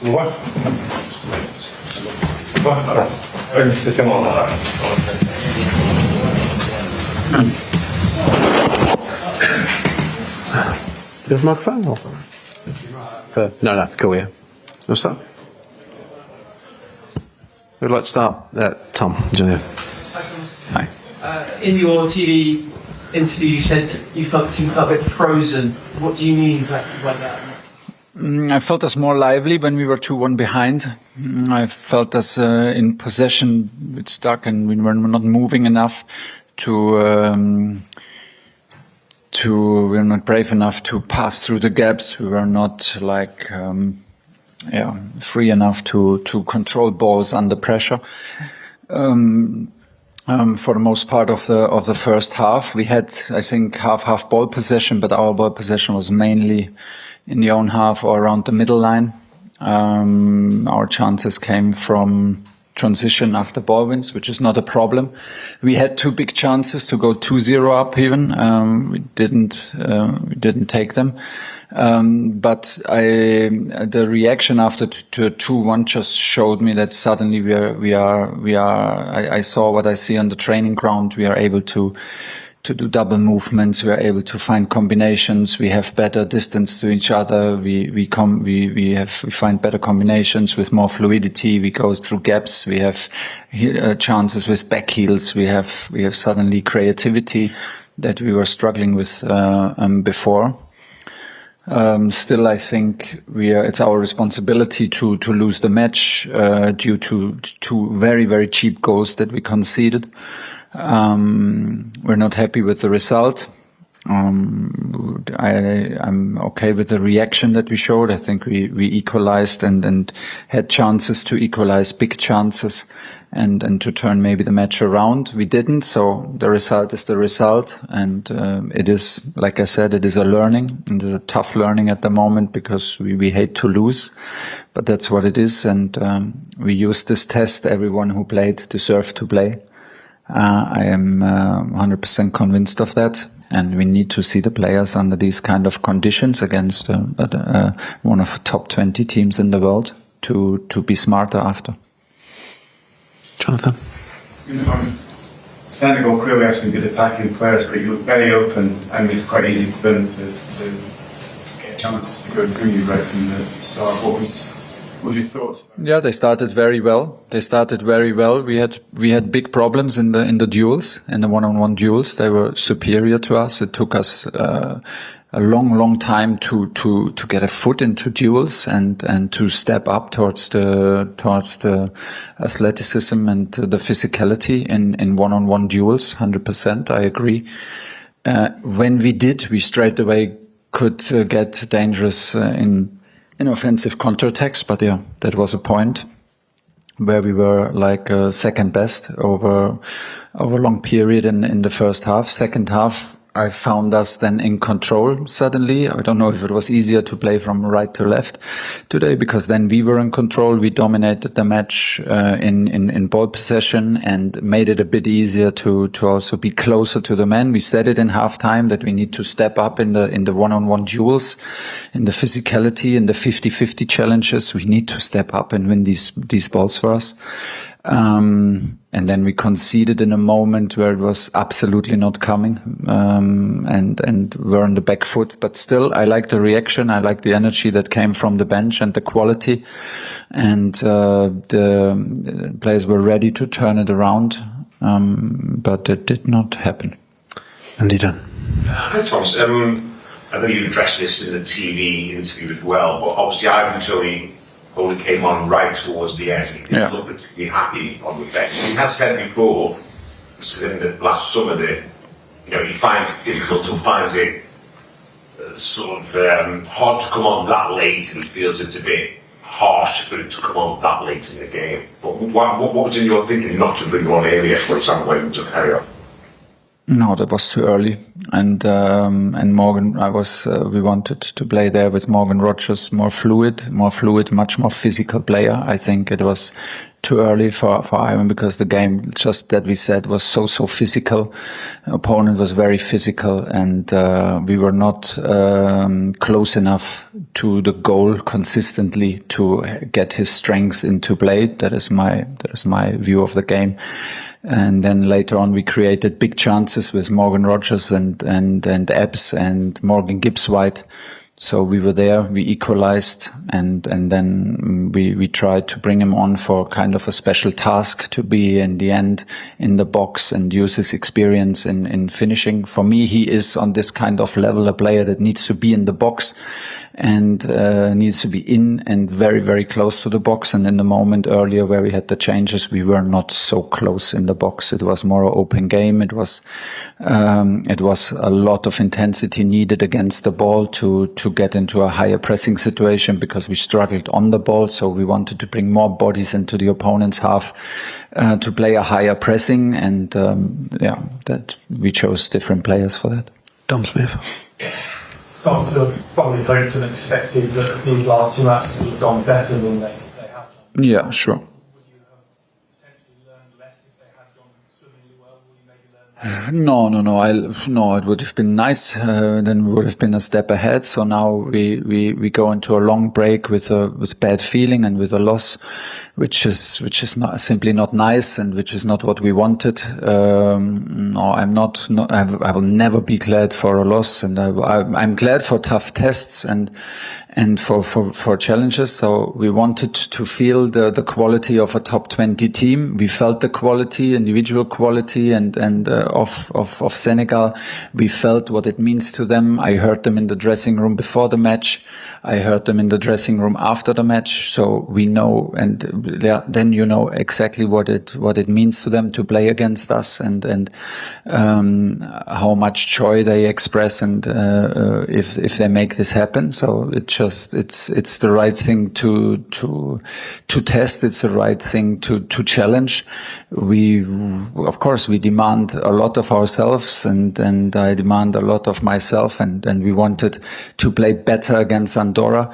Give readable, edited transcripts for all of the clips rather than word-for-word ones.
What? Do you have a microphone? No, cool, yeah. What's that? Who'd like to start? Tom, do you know? Hi, Thomas. Hi. In your TV interview, you said you felt a bit frozen. What do you mean exactly by that? I felt us more lively when we were 2-1 behind. I felt us in possession, a bit stuck, and we were not moving enough we were not brave enough to pass through the gaps. We were not free enough to control balls under pressure. For the most part of the first half, we had, I think, half ball possession, but our ball possession was mainly in the own half or around the middle line. Our chances came from transition after ball wins, which is not a problem. We had 2 big chances to go 2-0 up even. We didn't take them. But the reaction after 2-1 just showed me that suddenly I saw what I see on the training ground. We are able to do double movements. We are able to find combinations. We have better distance to each other. We find better combinations with more fluidity. We go through gaps. We have chances with back heels. We have suddenly creativity that we were struggling with before. Still, I think it's our responsibility to lose the match due to 2 very, very cheap goals that we conceded. We're not happy with the result. I'm okay with the reaction that we showed. I think we equalized and had chances to equalize, big chances, and to turn maybe the match around. We didn't, so the result is the result. And it is, like I said, it is a learning. It is a tough learning at the moment because we hate to lose. But that's what it is. And we use this test. Everyone who played deserved to play. I am 100% convinced of that. And we need to see the players under these kind of conditions against one of the top 20 teams in the world to be smarter after. Jonathan? Senegal clearly have some good attacking players, but you look very open and it's quite easy for them to get chances to go through you right from the start. What was your thoughts? Yeah, they started very well. We had big problems in the duels, in the one-on-one duels. They were superior to us. It took us a long time to get a foot into duels and to step up towards the athleticism and the physicality in one-on-one duels. 100%, I agree. When we did, we straight away could get dangerous in offensive counterattacks, but yeah, that was a point where we were like second best over a long period in the first half. Second half, I found us then in control suddenly. I don't know if it was easier to play from right to left today, because then we were in control. We dominated the match in ball possession and made it a bit easier to also be closer to the man. We said it in halftime that we need to step up in the one-on-one duels, in the physicality, in the 50-50 challenges. We need to step up and win these balls for us. And then we conceded in a moment where it was absolutely not coming, and we're on the back foot. But still, I like the reaction. I like the energy that came from the bench and the quality. And the players were ready to turn it around, but it did not happen. Andy Dunn. Hi, Thomas. I know you addressed this in the TV interview as well, but obviously Ivan and Toney only came on right towards the end. He didn't look particularly happy on the bench. He has said before, in the last summer, that he finds it difficult and finds it sort of hard to come on that late, and he feels it's a bit harsh for it to come on that late in the game. But what was in your thinking not to bring him on earlier, for example, when he took Harry off? No, that was too early. And Morgan, we wanted to play there with Morgan Rogers, more fluid, much more physical player. I think it was too early for Ivan, because the game, just that we said, was so physical. Opponent was very physical, and we were not close enough to the goal consistently to get his strengths into play. That is my view of the game. And then later on, we created big chances with Morgan Rogers and Ebbs and Morgan Gibbs-white. So we were there, we equalized, and then we tried to bring him on for kind of a special task to be in the end in the box and use his experience in finishing. For me, he is on this kind of level a player that needs to be in the box and needs to be in and very, very close to the box. And in the moment earlier where we had the changes, we were not so close in the box. It was more an open game. It was a lot of intensity needed against the ball to get into a higher pressing situation, because we struggled on the ball. So we wanted to bring more bodies into the opponent's half to play a higher pressing, and that we chose different players for that. Dom Smith. Thomas probably hoped and expected that these last two matches would have gone better than they have done. Yeah, sure. Would you have potentially learned less if they had gone swimmingly well? Would you maybe learn more? No. It would have been nice. Then we would have been a step ahead. So now we go into a long break with bad feeling and with a loss, which is not simply not nice, and which is not what we wanted. No, I'm not. I will never be glad for a loss, and I'm glad for tough tests and for challenges. So we wanted to feel the quality of a top 20 team. We felt the quality, individual quality, and of Senegal. We felt what it means to them. I heard them in the dressing room before the match. I heard them in the dressing room after the match. So we know, and then you know exactly what it means to them to play against us, and how much joy they express, and if they make this happen. So it's the right thing to test. It's the right thing to challenge. Of course we demand a lot of ourselves, and I demand a lot of myself, and we wanted to play better against Andorra.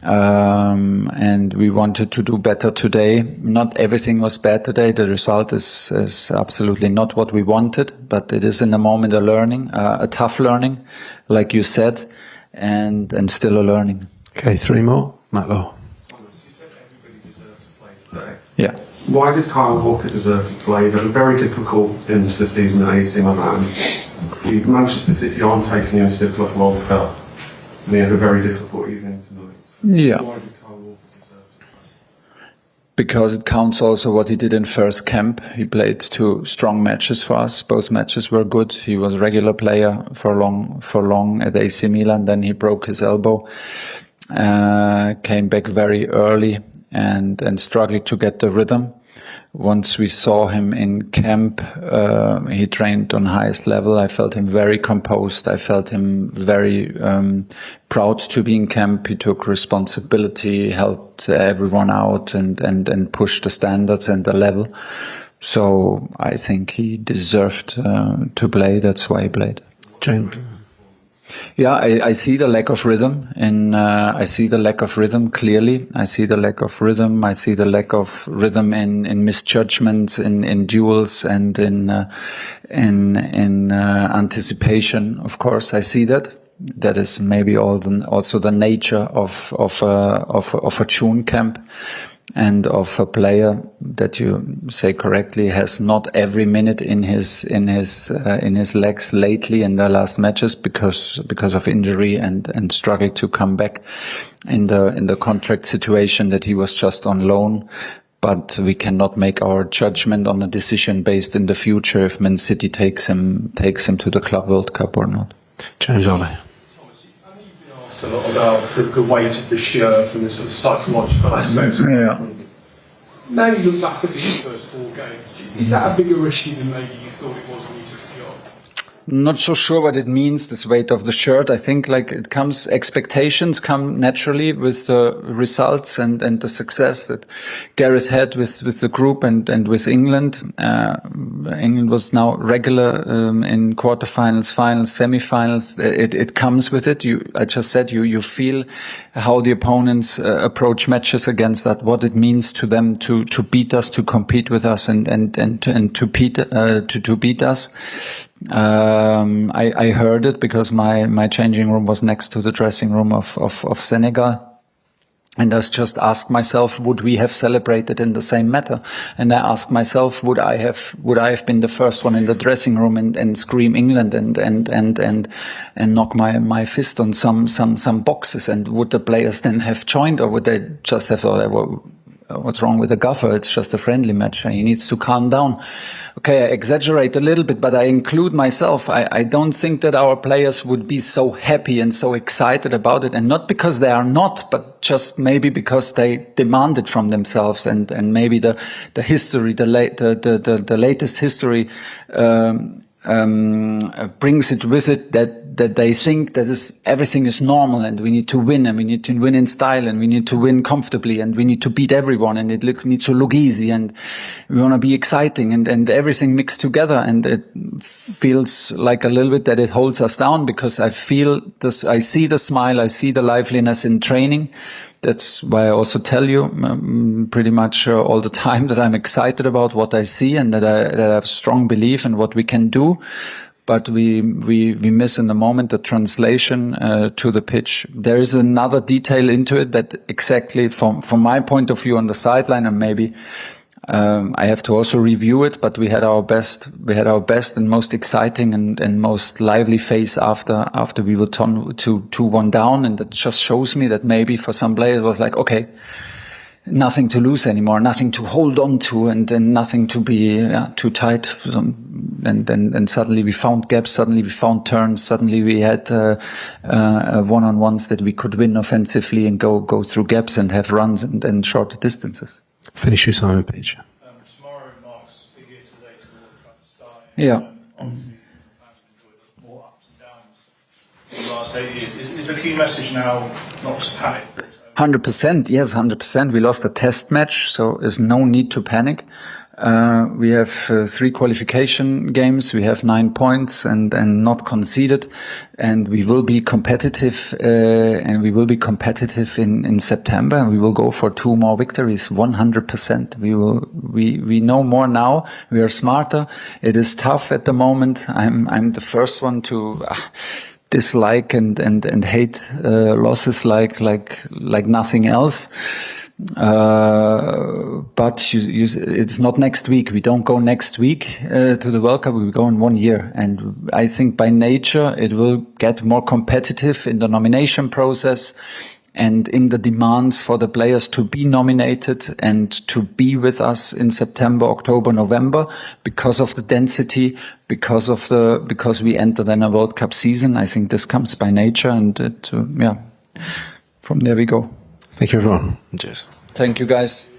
And we wanted to do better today. Not everything was bad today. The result is absolutely not what we wanted, but it is in the moment a learning, a tough learning, like you said, and still a learning. Okay, three more. Matt Law. You said everybody deserves to play today. Yeah. Why did Kyle Walker deserve to play? They were very difficult into the season at AC Milan. Manchester City aren't taking him to the Club World Cup. They had a very difficult evening tonight. Yeah. Why did Kyle Walker deserve to play? Because it counts also what he did in first camp. He played 2 strong matches for us. Both matches were good. He was a regular player for long at AC Milan. Then he broke his elbow, came back very early and struggled to get the rhythm. Once we saw him in camp, he trained on highest level. I felt him very composed. I felt him very proud to be in camp. He took responsibility, helped everyone out, and pushed the standards and the level. So I think he deserved to play. That's why he played. James. Yeah, I see the lack of rhythm, and I see the lack of rhythm clearly. I see the lack of rhythm. I see the lack of rhythm in misjudgments, in duels, and in anticipation. Of course, I see that. That is maybe also the nature of a June camp. And of a player that you say correctly has not every minute in his legs lately in the last matches because of injury and struggled to come back in the contract situation that he was just on loan. But we cannot make our judgment on a decision based in the future if Man City takes him to the Club World Cup or not. James Ollie. A lot about the weight of the shirt and the sort of psychological aspects. Yeah. Now you look back at these first 4 games, is that a bigger issue than maybe you thought it was when you took the job? not so sure what it means, this weight of the shirt. I think like it comes, expectations come naturally with the results and the success that Gareth had with the group and with England. England was now regular in quarterfinals, finals, semi-finals. It comes with it. I just said you feel how the opponents approach matches against that, what it means to them to beat us, to compete with us, and to beat us. I heard it because my changing room was next to the dressing room of Senegal. And I just asked myself, would we have celebrated in the same manner? And I asked myself, would I have been the first one in the dressing room and scream England and knock my fist on some boxes? And would the players then have joined, or would they just have thought, well, what's wrong with the gaffer? It's just a friendly match. He needs to calm down. Okay, I exaggerate a little bit, but I include myself. I don't think that our players would be so happy and so excited about it, and not because they are not, but just maybe because they demand it from themselves, and maybe the history, the latest history brings it with it that they think that everything is normal, and we need to win, and we need to win in style, and we need to win comfortably, and we need to beat everyone, and it needs to look easy, and we want to be exciting, and everything mixed together. And it feels like a little bit that it holds us down, because I feel this, I see the smile, I see the liveliness in training. That's why I also tell you pretty much all the time that I'm excited about what I see, and that I have strong belief in what we can do. But we miss in the moment the translation to the pitch. There is another detail into it that exactly from my point of view on the sideline, and maybe I have to also review it, but we had our best and most exciting and most lively phase after we were 2-1 down, and that just shows me that maybe for some players it was like, okay, nothing to lose anymore, nothing to hold on to, and nothing to be too tight. And suddenly we found gaps, suddenly we found turns, suddenly we had one-on-ones that we could win offensively and go through gaps and have runs and shorter distances. Finish you, Simon Page. Tomorrow marks a year today to the World Cup starting. Yeah. Obviously, fans have enjoyed more ups and downs in the last 8 years. Is the key message now not to panic? 100%, yes, 100%. We lost a test match, so there's no need to panic. We have 3 qualification games. We have 9 points and not conceded, and we will be competitive. And we will be competitive in September. We will go for 2 more victories. 100%. We know more now. We are smarter. It is tough at the moment. I'm the first one to dislike and hate losses like nothing else. But it's not next week. We don't go next week to the World Cup. We go in 1 year, and I think by nature it will get more competitive in the nomination process and in the demands for the players to be nominated and to be with us in September, October, November, because of the density, because we enter then a World Cup season. I think this comes by nature, and from there we go. Thank you, everyone. Cheers. Thank you, guys.